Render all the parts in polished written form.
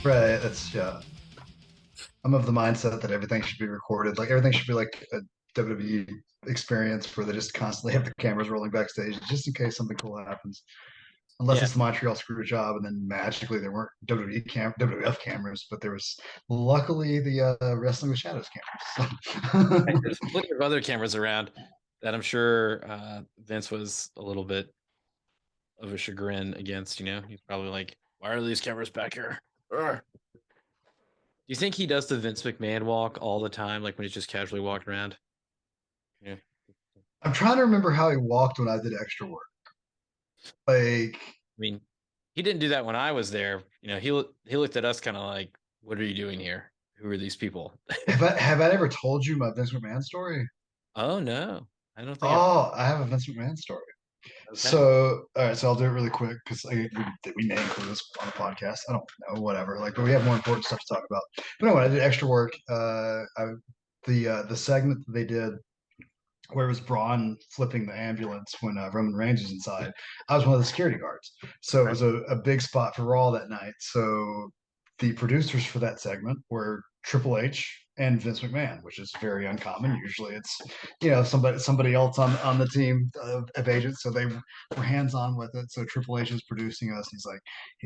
Right. That's yeah. I'm of the mindset that everything should be recorded. Like everything should be like a WWE experience where they just constantly have the cameras rolling backstage just in case something cool happens. Unless Yeah, it's the Montreal screw job, and then magically there weren't WWF cameras, but there was luckily the Wrestling with Shadows cameras. So. there's plenty of other cameras around that I'm sure Vince was a little bit of a chagrin against. He's probably like, "Why are these cameras back here?" Urgh. Do you think he does the Vince McMahon walk all the time, like when he's just casually walking around? Yeah. I'm trying to remember how he walked when I did extra work. Like, I mean, he didn't do that when I was there. He looked at us kind of like, "What are you doing here? Who are these people?" have I ever told you my Vince McMahon story? Oh no, I don't think I've. Oh, I have a Vince McMahon story. Okay. So, all right, so I'll do it really quick because we may include this on the podcast. I don't know, whatever. Like, but we have more important stuff to talk about. But no, when I did extra work, the segment that they did where it was Braun flipping the ambulance when Roman Reigns was inside, I was one of the security guards. So it Okay. was a big spot for Raw that night. So the producers for that segment were Triple H and Vince McMahon, which is very uncommon. Usually it's somebody else on the team of agents, so they were hands on with it. So Triple H is producing us. He's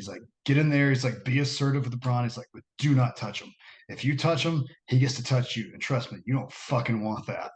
like get in there. He's like be assertive with the Braun. He's like, but do not touch him. If you touch him, he gets to touch you. And trust me, you don't fucking want that.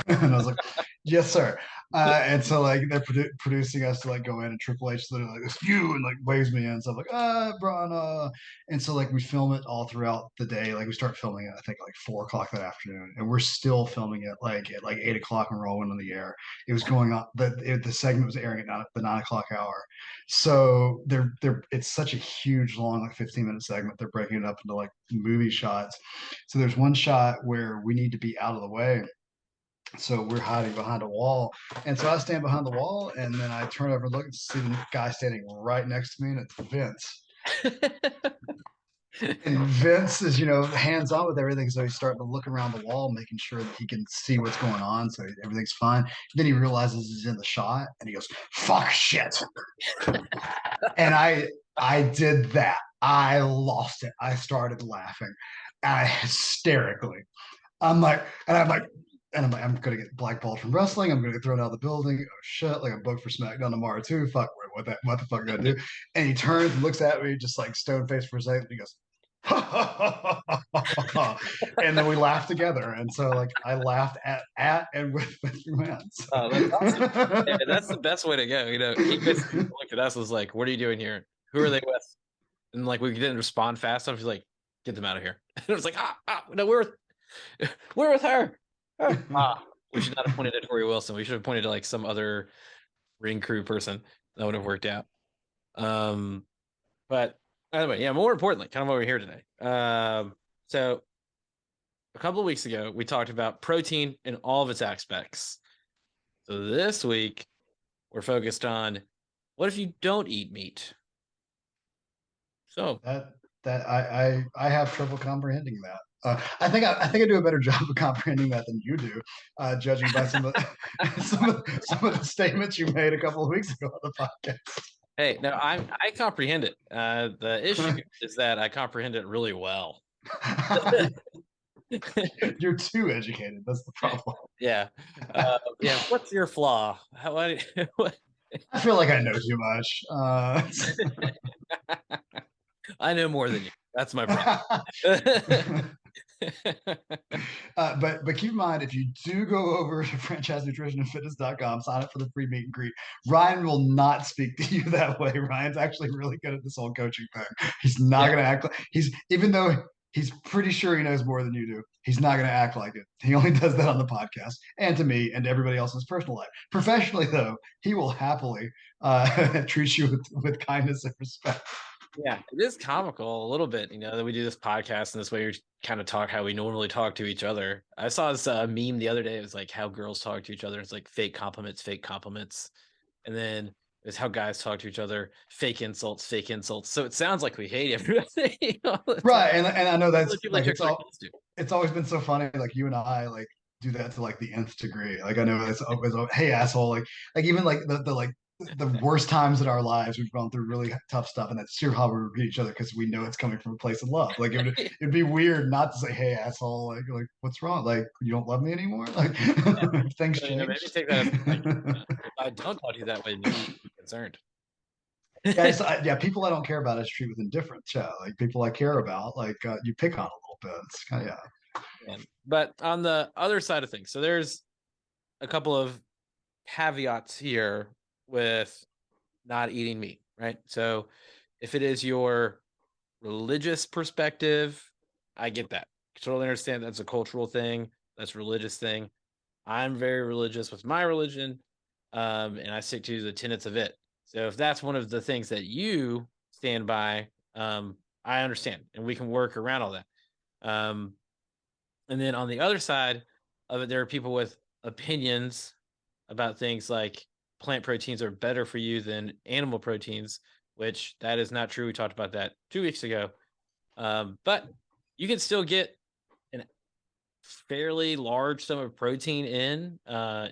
And I was like, yes, sir. And so like they're producing us to like go in, and Triple H literally like it's you and like waves me in. So I'm like, Braun. And so like we film it all throughout the day. Like we start filming it, I think like 4 o'clock that afternoon, and we're still filming it like at like 8 o'clock when we're all went on the air. It was going on. The segment was airing at the 9 o'clock hour. So they're it's such a huge long like 15-minute segment. They're breaking it up into like movie shots. So there's one shot where we need to be out of the way, so we're hiding behind a wall. And so I stand behind the wall, and then I turn over and look and see the guy standing right next to me, and it's Vince. And Vince is, hands on with everything. So he's starting to look around the wall, making sure that he can see what's going on. So everything's fine. Then he realizes he's in the shot, and he goes, fuck shit. And I did that. I lost it. I started laughing. Hysterically. I'm like, I'm gonna get blackballed from wrestling. I'm gonna get thrown out of the building. Oh shit! Like I'm booked for SmackDown tomorrow too. Fuck, what the fuck am I gonna do? And he turns and looks at me, just like stone faced for a second. And he goes, and then we laughed together. And so like I laughed at and with your man. Oh, that's awesome. Yeah, So. that's the best way to go. He basically looked at us and was like, "What are you doing here? Who are they with?" And like we didn't respond fast enough. He's like, "Get them out of here." And it was like, no, we're with her. We should not have pointed at Tori Wilson. We should have pointed to like some other ring crew person. That would have worked out. Um, but anyway, yeah. More importantly, kind of why we're here today. So a couple of weeks ago, we talked about protein in all of its aspects. So this week, we're focused on what if you don't eat meat? So, That I have trouble comprehending that. I think I do a better job of comprehending that than you do, judging by some of some of the statements you made a couple of weeks ago on the hey, no, I comprehend it. The issue is that I comprehend it really well. podcast. You're too educated. That's the problem. Yeah, yeah. What's your flaw? What? I feel like I know too much. I know more than you. That's my problem. uh, but keep in mind, if you do go over to franchisenutritionandfitness.com, sign up for the free meet and greet. Ryan will not speak to you that way. Ryan's actually really good at this whole coaching thing. He's not Yeah, going to act like even though he's pretty sure he knows more than you do, he's not going to act like it. He only does that on the podcast and to me and to everybody else in his personal life. Professionally, though, he will happily treat you with kindness and respect. yeah. It is comical a little bit, that we do this podcast and this way we kind of talk how we normally talk to each other. I saw this meme the other day. It was like how girls talk to each other. It's like fake compliments, fake compliments. And then it's how guys talk to each other, fake insults, fake insults. So it sounds like we hate everybody all the time. Right, and I know Only that's people that like talk to their kids do. it's always been so funny. Like you and I do that to like the nth degree. Like I know it's hey asshole. Like even like the like the worst times in our lives. We've gone through really tough stuff, and that's still how we repeat each other because we know it's coming from a place of love. Like it'd be weird not to say, "Hey, asshole," like what's wrong? Like you don't love me anymore? Like things So, you know, maybe changed. take that as like, if I don't talk to you that way, maybe you should be concerned. Yeah, yeah. People I don't care about, I just treat with indifference. Yeah, like people I care about, like you pick on a little bit. It's kind of yeah. And, but on the other side of things, so there's a couple of caveats here with not eating meat, right? So if it is your religious perspective, I get that. Totally understand that's a cultural thing, that's a religious thing. I'm very religious with my religion, and I stick to the tenets of it. So if that's one of the things that you stand by, I understand, and we can work around all that. Um, and then on the other side of it, there are people with opinions about things like plant proteins are better for you than animal proteins, which that is not true. We talked about that 2 weeks ago. But you can still get an fairly large sum of protein in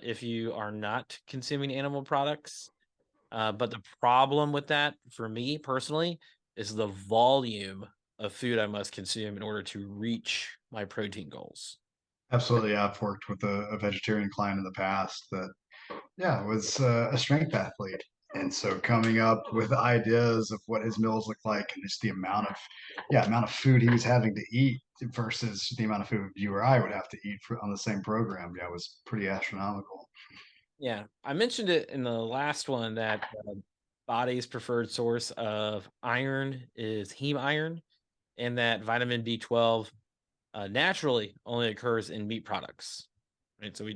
if you are not consuming animal products. But the problem with that, for me personally, is the volume of food I must consume in order to reach my protein goals. Absolutely. Yeah, I've worked with a vegetarian client in the past that yeah, was a strength athlete. And so coming up with ideas of what his meals look like and just the amount of food he was having to eat versus the amount of food you or I would have to eat on the same program, yeah, was pretty astronomical. Yeah, I mentioned it in the last one that body's preferred source of iron is heme iron, and that vitamin B12 naturally only occurs in meat products. Right. So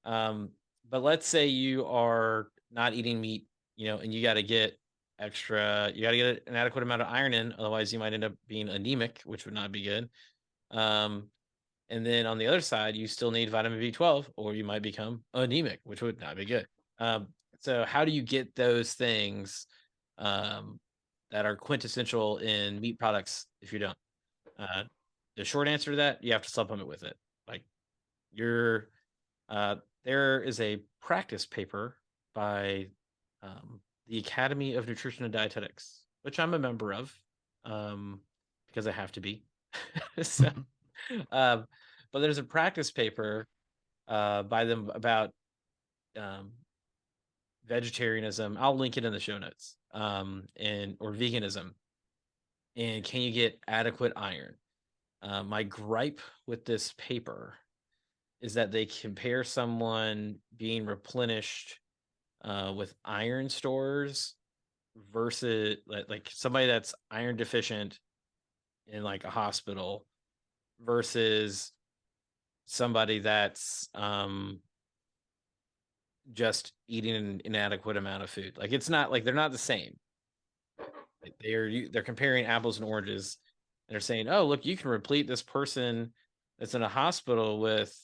um, but let's say you are not eating meat, you know, and you got to get an adequate amount of iron in. Otherwise, you might end up being anemic, which would not be good. Um, and then on the other side, you still need vitamin B12, or you might become anemic, which would not be good. So, how do you get those things um, that are quintessential in meat products if you don't? Uh, the short answer to that, you have to supplement with it. Like you're, there is a practice paper by the Academy of Nutrition and Dietetics, which I'm a member of because I have to be. So, um, but there's a practice paper by them about um, vegetarianism. I'll link it in the show notes. And or veganism, and can you get adequate iron? My gripe with this paper is that they compare someone being replenished with iron stores versus like somebody that's iron deficient in like a hospital versus somebody that's just eating an inadequate amount of food. Like it's not like they're not the same. Like they're comparing apples and oranges, and they're saying, "Oh, look, you can replete this person that's in a hospital with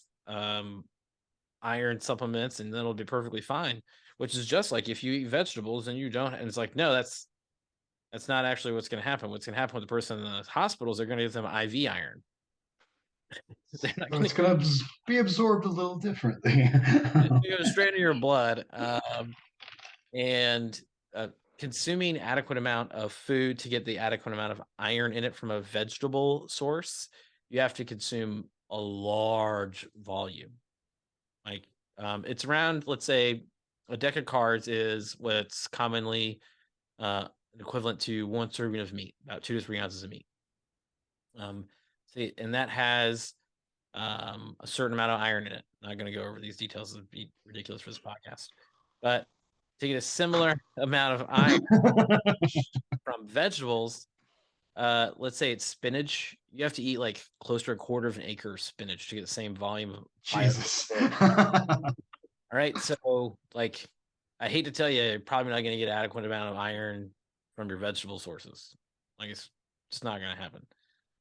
iron supplements, and then it'll be perfectly fine." Which is just like if you eat vegetables and you don't, and it's like, no, that's not actually what's going to happen. What's going to happen with the person in the hospitals? They're going to give them IV iron. They're not going It's going to be absorbed a little differently. to go straight into your blood. And consuming adequate amount of food to get the adequate amount of iron in it from a vegetable source, you have to consume a large volume. Like it's around, let's say, a deck of cards is what's commonly equivalent to one serving of meat, about 2 to 3 ounces of meat. Um, See, and that has a certain amount of iron in it. Not going to go over these details; it'd be ridiculous for this podcast. But to get a similar amount of iron from vegetables, let's say it's spinach, you have to eat like close to a quarter of an acre of spinach to get the same volume of Jesus. bioavailability. All right, so like, I hate to tell you, you're probably not going to get adequate amount of iron from your vegetable sources. Like it's not going to happen.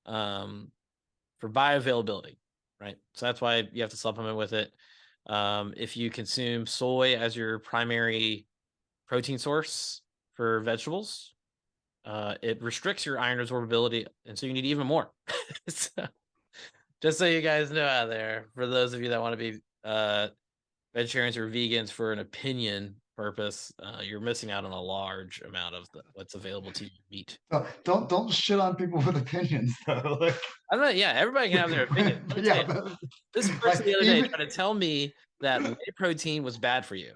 Um, for bioavailability, right? So that's why you have to supplement with it. If you consume soy as your primary protein source for vegetables, it restricts your iron absorbability, and so you need even more. So, just so you guys know out there, for those of you that want to be vegetarians or vegans for an opinion, purpose, you're missing out on a large amount of what's available to you meat. Don't shit on people with opinions though. Like, I don't know. Yeah, everybody can have their opinion. Let me tell you, yeah, this person like the other day even tried to tell me that whey protein was bad for you.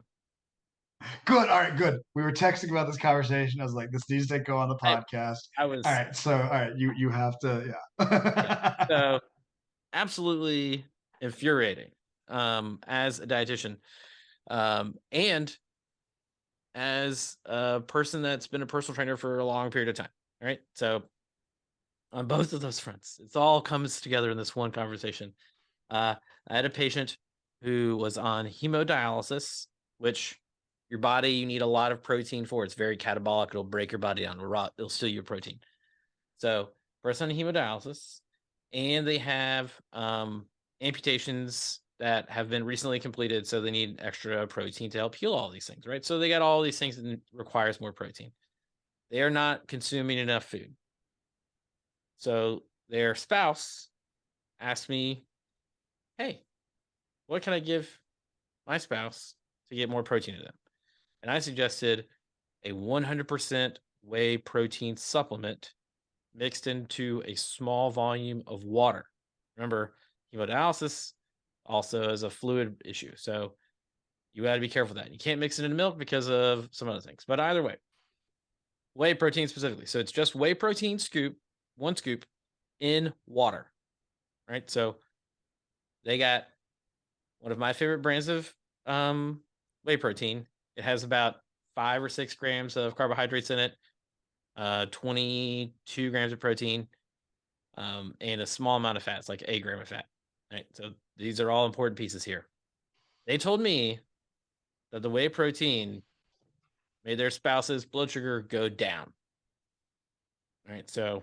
good. All right, good. We were texting about this conversation. I was like, this needs to go on the I podcast. I All was right, so all right, you have to, yeah. yeah. So absolutely infuriating as a dietitian, and as a person that's been a personal trainer for a long period of time. All right. So on both of those fronts, it all comes together in this one conversation. I had a patient who was on hemodialysis, which your body, you need a lot of protein for. It's very catabolic. It'll break your body down. It'll steal your protein. So person on hemodialysis, and they have amputations that have been recently completed, so they need extra protein to help heal all these things, right? So they got all these things and it requires more protein. They are not consuming enough food. So their spouse asked me, "Hey, what can I give my spouse to get more protein to them?" And I suggested a 100% whey protein supplement mixed into a small volume of water. Remember, hemodialysis also is a fluid issue. So you got to be careful of that. You can't mix it in milk because of some other things. But either way, whey protein specifically. So it's just whey protein scoop, one scoop in water, right? So they got one of my favorite brands of whey protein. It has about 5 or 6 grams of carbohydrates in it, 22 grams of protein, and a small amount of fat. It's like 8 gram of fat. Right. So these are all important pieces here. They told me that the whey protein made their spouse's blood sugar go down. All right. So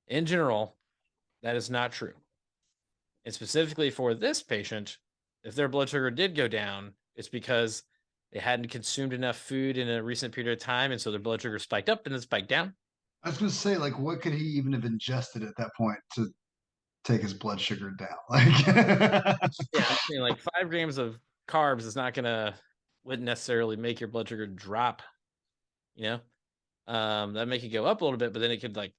in general, that is not true. And specifically for this patient, if their blood sugar did go down, it's because they hadn't consumed enough food in a recent period of time. And so their blood sugar spiked up and then spiked down. I was gonna say, like, what could he even have ingested at that point to take his blood sugar down? Like, Yeah. I'm saying like 5 grams of carbs is not going to, wouldn't necessarily make your blood sugar drop, you know? That make it go up a little bit, but then it could like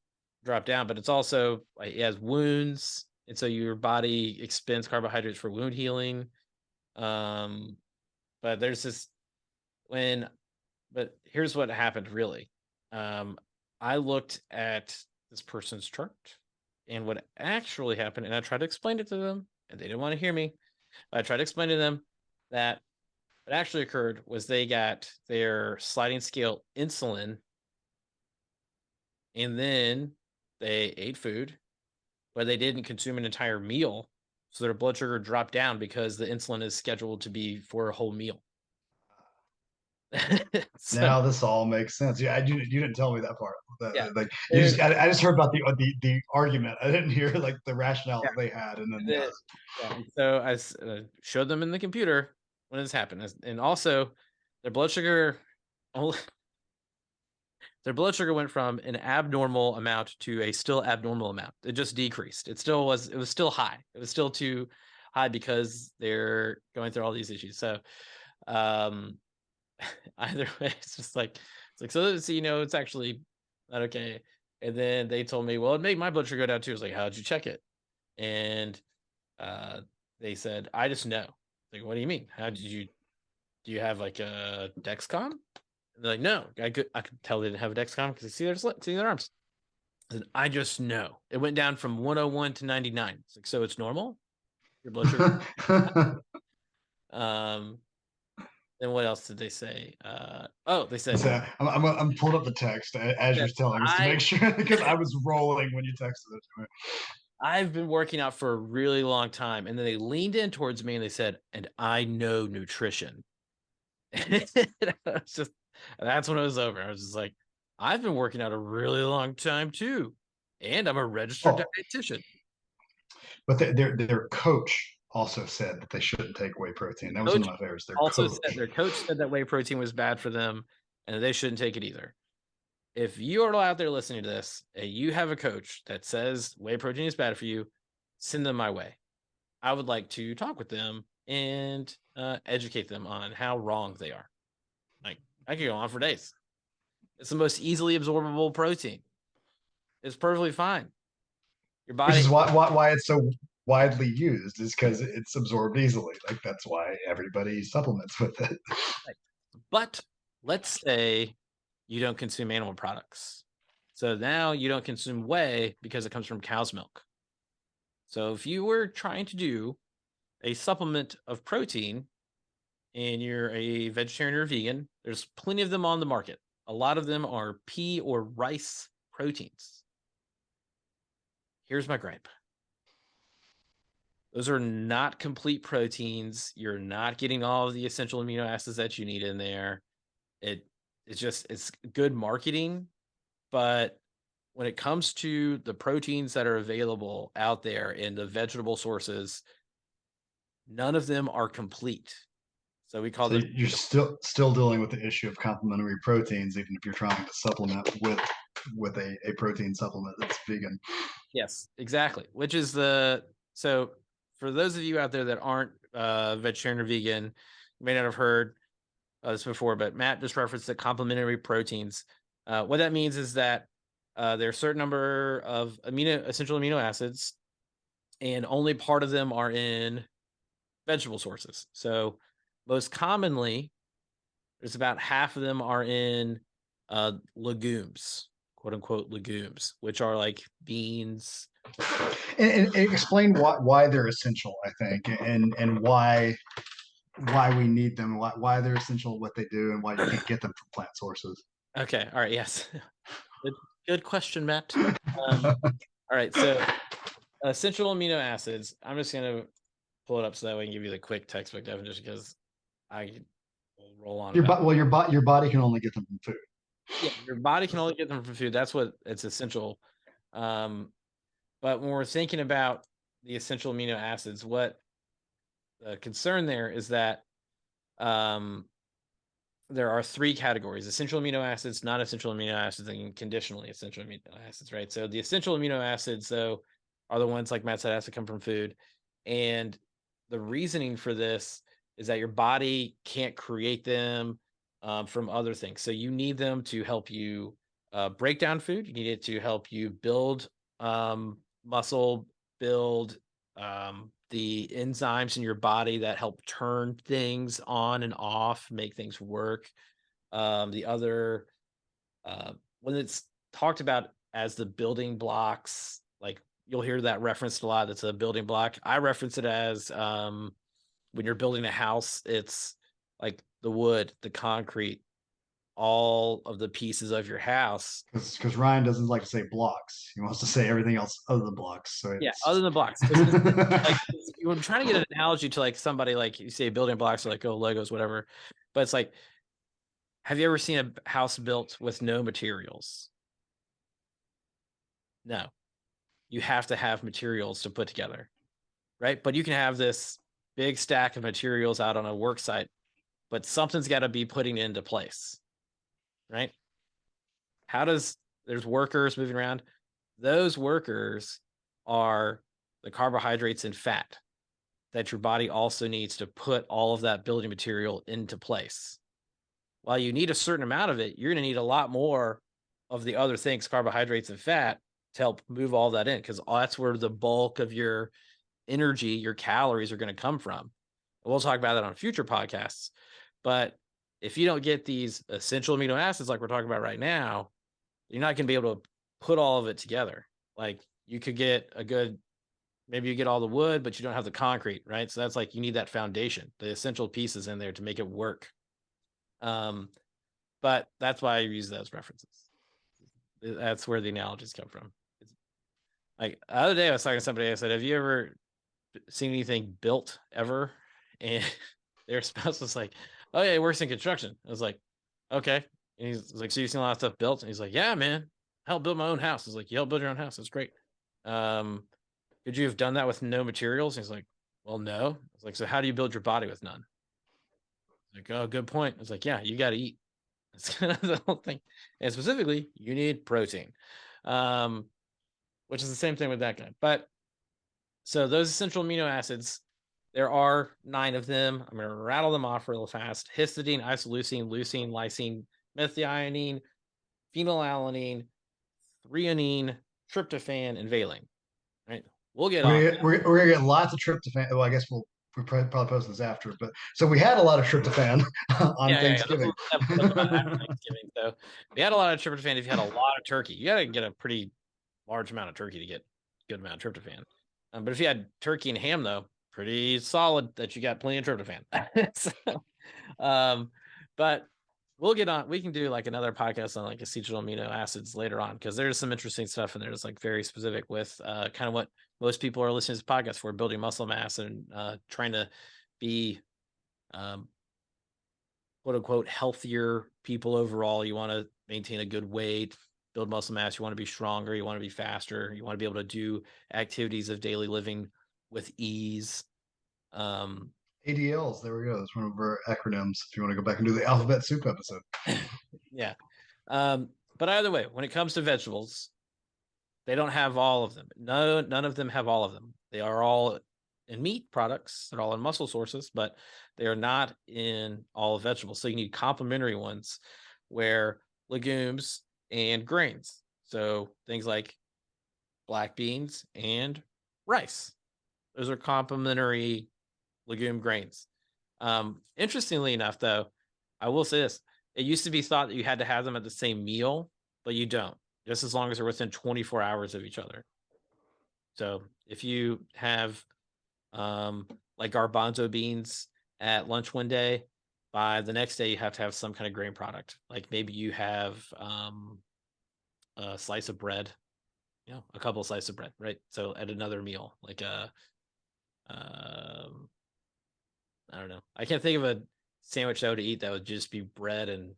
drop down. But it's also like it has wounds, and so your body expends carbohydrates for wound healing. Um, but there's this when, but here's what happened really. Um, I looked at this person's chart, and what actually happened, and I tried to explain it to them, and they didn't want to hear me. But I tried to explain to them that what actually occurred was they got their sliding scale insulin and then they ate food, but they didn't consume an entire meal. So their blood sugar dropped down because the insulin is scheduled to be for a whole meal. So now this all makes sense. Yeah, you didn't tell me that part. yeah, Like, they're, I just heard about the argument. I didn't hear like the rationale yeah, that they had, and then the, yeah. And so showed them in the computer when this happened, and also their blood sugar, only, their blood sugar went from an abnormal amount to a still abnormal amount. It just decreased. It was still high. It was still too high because they're going through all these issues. So um either way, it's like so you know it's actually not okay. And then they told me, well, it made my blood sugar go down too. I was like, how'd you check it? And uh they said, I just know. Like, what do you mean? How did you do you have like a Dexcom? And they're like, no, I could tell they didn't have a Dexcom because see their arms. I said, I just know. It went down from 101 to 99. It's like, so it's normal? Your blood sugar? yeah. Um, then what else did they say? Oh, they said, So I'm pulling up the text as you're that telling us to I make sure because I was rolling when you texted it to me. I've been working out for a really long time. And then they leaned in towards me and they said, and I know nutrition. It's just that's when it was over. I was just like, I've been working out a really long time too. And I'm a registered Oh, dietitian. but their coach also said that they shouldn't take whey protein. That was one Coach of my favorites. Their also coach. said their coach said that whey protein was bad for them and they shouldn't take it either. If you are out there listening to this and you have a coach that says whey protein is bad for you, send them my way. I would like to talk with them and educate them on how wrong they are. Like, I could go on for days. It's the most easily absorbable protein. It's perfectly fine. Your Which body, is why it's so widely used is because it's absorbed easily. Like that's why everybody supplements with it. but let's say you don't consume animal products. So now you don't consume whey because it comes from cow's milk. So if you were trying to do a supplement of protein and you're a vegetarian or vegan, there's plenty of them on the market. A lot of them are pea or rice proteins. Here's my gripe. Those are not complete proteins. You're not getting all of the essential amino acids that you need in there. It it's good marketing, but when it comes to the proteins that are available out there in the vegetable sources, none of them are complete. So we call So them. you're still dealing with the issue of complementary proteins, even if you're trying to supplement with a protein supplement that's vegan. Yes, exactly. Which is the so for those of you out there that aren't vegetarian or vegan, you may not have heard this before, but Matt just referenced the complementary proteins. What that means is that there are a certain number of essential amino acids, and only part of them are in vegetable sources. So most commonly, there's about half of them are in legumes, quote unquote legumes, which are like beans. And explain why they're essential, I think, and why we need them, why they're essential, what they do, and why you can't get them from plant sources. Okay, all right, yes, good, good question, Matt. Um, all right, so essential amino acids. I'm just gonna pull it up so that way I can give you the quick textbook definition because I will roll on about. Your body can only get them from food. Yeah, your body can only get them from food. That's what it's essential. Um, but when we're thinking about the essential amino acids, what the concern there is that um, there are three categories: essential amino acids, non-essential amino acids, and conditionally essential amino acids. Right. So the essential amino acids, though, are the ones like Matt said has to come from food, and the reasoning for this is that your body can't create them from other things. So you need them to help you break down food. You need it to help you build muscle, build the enzymes in your body that help turn things on and off, make things work. The other, when it's talked about as the building blocks, like you'll hear that referenced a lot. That's a building block. I reference it as when you're building a house, it's like the wood, the concrete, all of the pieces of your house. Because Ryan doesn't like to say blocks. He wants to say everything else other than blocks. So Yeah, other it's than blocks, because like I'm trying to get an analogy to like somebody like you say building blocks or like oh Legos whatever, but it's like have you ever seen a house built with no materials? No, you have to have materials to put together, right? But you can have this big stack of materials out on a work site, but something's got to be putting into place, right? How does there's workers moving around? Those workers are the carbohydrates and fat that your body also needs to put all of that building material into place. While you need a certain amount of it, you're going to need a lot more of the other things, carbohydrates and fat, to help move all that in because that's where the bulk of your energy, your calories are going to come from. We'll talk about that on future podcasts. But if you don't get these essential amino acids like we're talking about right now, you're not going to be able to put all of it together. Like you could get a good, maybe you get all the wood, but you don't have the concrete, right? So that's like you need that foundation, the essential pieces in there to make it work. Um, but that's why I use those references. That's where the analogies come from. It's like the other day I was talking to somebody, I said, have you ever seen anything built ever? And their spouse was like, oh yeah, he works in construction. I was like, okay. And he's like, so you've seen a lot of stuff built? And he's like, yeah, man, I helped build my own house. I was like, you helped build your own house. That's great. Could you have done that with no materials? And he's like, well, no. I was like, so how do you build your body with none? He's like, oh, good point. I was like, yeah, you got to eat. That's kind of the whole thing. And specifically, you need protein, um, which is the same thing with that guy. But so those essential amino acids, There are 9 of them. I'm going to rattle them off real fast: histidine, isoleucine, leucine, lysine, methionine, phenylalanine, threonine, tryptophan, and valine. Right? We'll get on. We're gonna get lots of tryptophan. Well, I guess we probably post this after, but so we had a lot of tryptophan on Yeah. Thanksgiving. That's about after Thanksgiving. So we had a lot of tryptophan. If you had a lot of turkey, you got to get a pretty large amount of turkey to get a good amount of tryptophan. But if you had turkey and ham, though, pretty solid that you got plenty of tryptophan. So, um, but we'll get on. We can do like another podcast on like essential amino acids later on, because there's some interesting stuff in there that's like very specific with kind of what most people are listening to this podcast for: building muscle mass and trying to be um, quote unquote healthier people overall. You want to maintain a good weight, build muscle mass, you want to be stronger, you want to be faster, you want to be able to do activities of daily living with ease. Um, ADLs, there we go. That's one of our acronyms. If you want to go back and do the alphabet soup episode. yeah. But either way, when it comes to vegetables, they don't have all of them. No, none of them have all of them. They are all in meat products. They're all in muscle sources, but they are not in all vegetables. So you need complementary ones, where legumes and grains. So things like black beans and rice. Those are complementary legume grains. Interestingly enough, though, I will say this: it used to be thought that you had to have them at the same meal, but you don't. Just as long as they're within 24 hours of each other. So if you have like garbanzo beans at lunch one day, by the next day you have to have some kind of grain product. Like maybe you have a slice of bread, a couple of slices of bread, right? So at another meal, like um, I don't know. I can't think of a sandwich I would eat that would just be bread and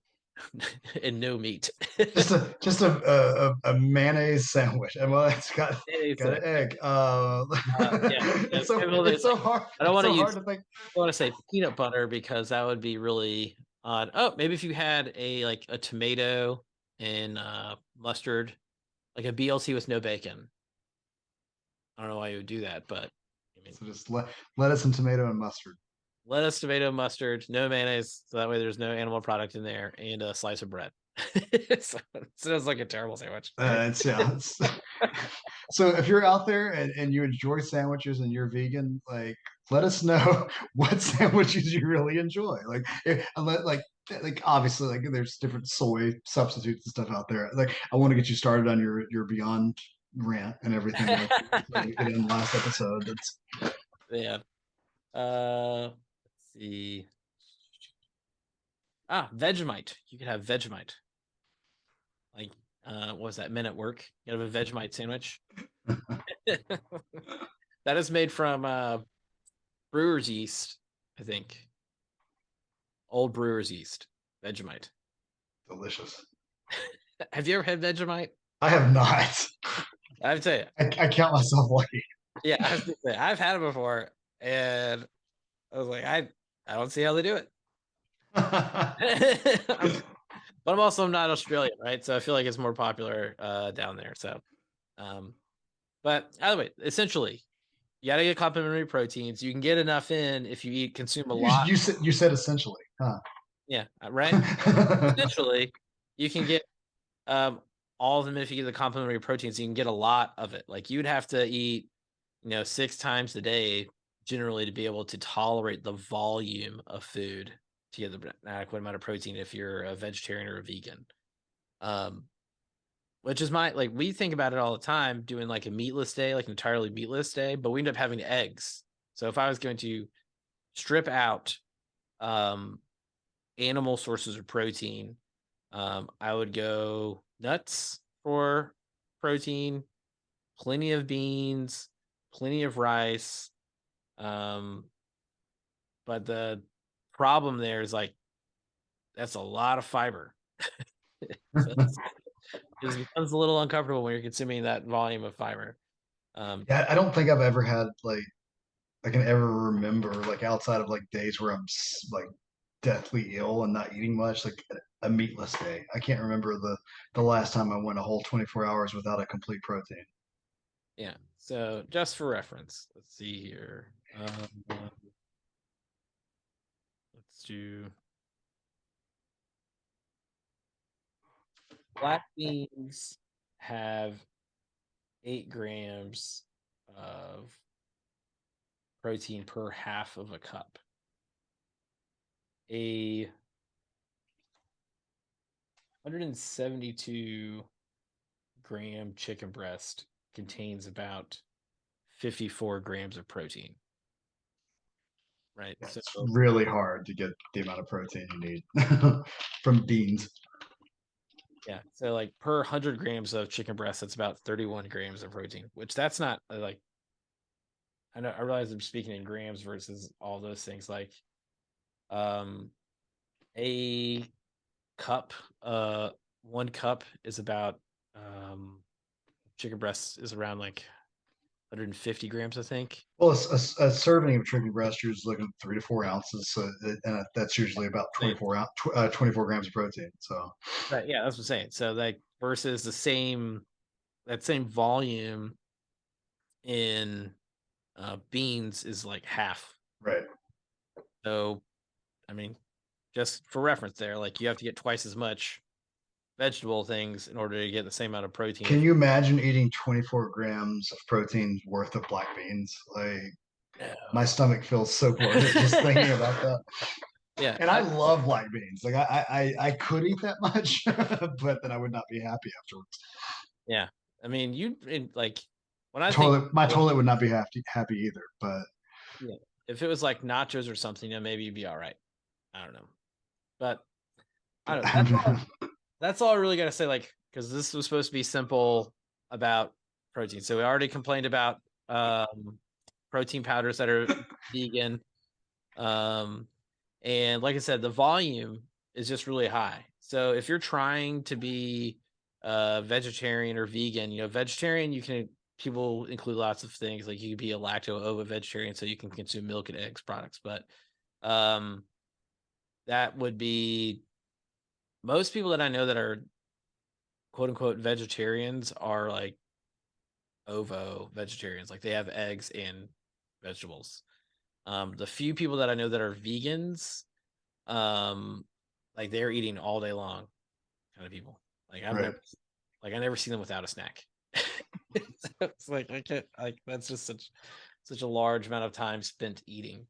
and no meat. Just a mayonnaise sandwich, and well, it's got an egg. Yeah, It's so hard. I don't It's want to so use. hard to think. I want to say peanut butter, because that would be really odd. Oh, maybe if you had a tomato and mustard, like a BLT with no bacon. I don't know why you would do that, but I mean, So just lettuce and tomato and mustard. lettuce, tomato, mustard, no mayonnaise, so that way there's no animal product in there, and a slice of bread. So it sounds like a terrible sandwich. It's yeah. So if you're out there and you enjoy sandwiches and you're vegan, like let us know what sandwiches you really enjoy. Like obviously like there's different soy substitutes and stuff out there. Like I want to get you started on your Beyond rant and everything like we did in the last episode. That's Yeah. Let's see. Vegemite. You could have Vegemite. Like, what was that? Men at Work. You have a Vegemite sandwich. That is made from brewer's yeast, I think. Old brewer's yeast. Vegemite. delicious. Have you ever had Vegemite? I have not. I have to tell you. I count myself lucky. Yeah, I have to say, I've had it before, and I was like, I don't see how they do it. But I'm also not Australian, right? So I feel like it's more popular down there. So, um, but either way, essentially, you got to get complementary proteins. You can get enough in if you consume a lot. You said essentially, huh? Yeah, right. Essentially, you can get um, all of them if you get the complementary proteins. You can get a lot of it. Like you'd have to eat, 6 times a day generally to be able to tolerate the volume of food to get the adequate amount of protein if you're a vegetarian or a vegan. Um, which is like we think about it all the time, doing like a meatless day, like an entirely meatless day, but we end up having eggs. So if I was going to strip out um, animal sources of protein, I would go nuts for protein, plenty of beans, plenty of rice. Um, but the problem there is like that's a lot of fiber. So it becomes a little uncomfortable when you're consuming that volume of fiber. Yeah, I don't think I've ever had like I can ever remember like outside of like days where I'm like deathly ill and not eating much, like a meatless day. I can't remember the last time I went a whole 24 hours without a complete protein. Yeah. So just for reference, let's see here. Let's do black beans have 8 grams of protein per half of a cup. A 172-gram chicken breast contains about 54 grams of protein, right? Yeah, So it's really hard to get the amount of protein you need from beans. yeah, so like per 100 grams of chicken breast, that's about 31 grams of protein, which that's not like, I know I realize I'm speaking in grams versus all those things. Like um a cup, 1 cup is about chicken breast is around like 150 grams, I think. Well, a serving of chicken breast, you're just looking at 3 to 4 ounces, and that's usually about Same. 24 grams of protein. So, Right, yeah, that's what I'm saying. So like versus the same that same volume in beans is like half. right. So I mean, just for reference there, like you have to get twice as much vegetable things in order to get the same amount of protein. Can If you imagine eating 24 grams of protein worth of black beans? Like, my no. stomach feels so bloated just thinking about that. Yeah, And I love black beans. Like, I could eat that much, but then I would not be happy afterwards. yeah. I mean, like when I think Toilet, my toilet would not be happy either. But yeah, if it was like nachos or something, then maybe you'd be all right. I don't know, but I don't. That's all I really got to say. Like, because this was supposed to be simple about protein. So we already complained about protein powders that are vegan. Um, and like I said, the volume is just really high. So if you're trying to be vegetarian or vegan, vegetarian, people include lots of things. Like you could be a lacto-ovo vegetarian, so you can consume milk and eggs products. But um, that would be most people that I know that are quote unquote vegetarians are like ovo vegetarians. Like they have eggs and vegetables. The few people that I know that are vegans, um, like they're eating all day long kind of people. Like right. I never see them without a snack. So it's like I can't like that's just such a large amount of time spent eating.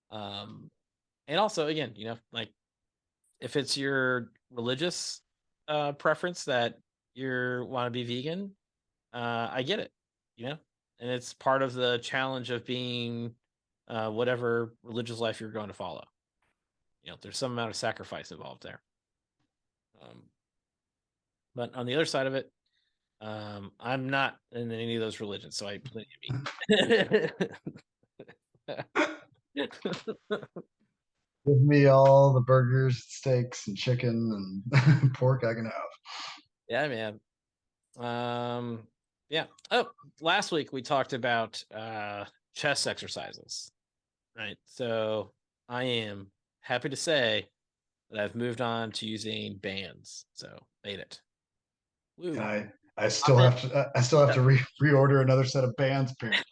Um, and also again, like if it's your religious preference that you want to be vegan, I get it, and it's part of the challenge of being whatever religious life you're going to follow. There's some amount of sacrifice involved there. Um, but on the other side of it, I'm not in any of those religions, so I eat plenty of meat. Give me all the burgers, steaks, and chicken and pork I can have. Yeah, man. Yeah. Oh, last week we talked about chest exercises, right? So I am happy to say that I've moved on to using bands. So made it. And Woo. I still have to reorder another set of bands apparently.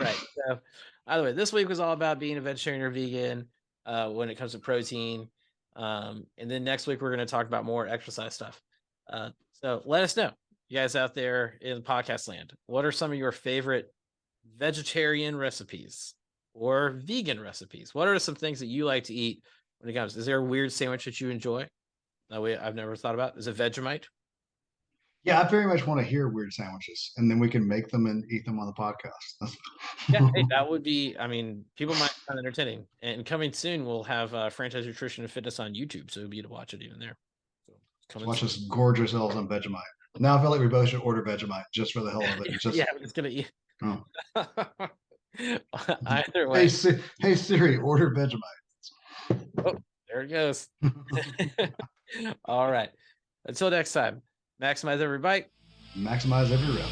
Right. So, either way, this week was all about being a vegetarian or vegan when it comes to protein. And then next week, we're going to talk about more exercise stuff. So, let us know, you guys out there in podcast land, what are some of your favorite vegetarian recipes or vegan recipes? What are some things that you like to eat when it comes? Is there a weird sandwich that you enjoy that way I've never thought about? Is it Vegemite? Yeah, I very much want to hear weird sandwiches, and then we can make them and eat them on the podcast. Yeah, hey, that would be. I mean, people might find it entertaining. And coming soon, we'll have franchise nutrition and fitness on YouTube, so it'll be to watch it even there. So coming Watch soon. us gorge ourselves on Vegemite. Now I feel like we both should order Vegemite just for the hell of it. Yeah, Just I'm just gonna eat. oh. Either Hey, way. hey Siri, order Vegemite. Oh, there it goes. All right. Until next time, maximize every bite. Maximize every rep.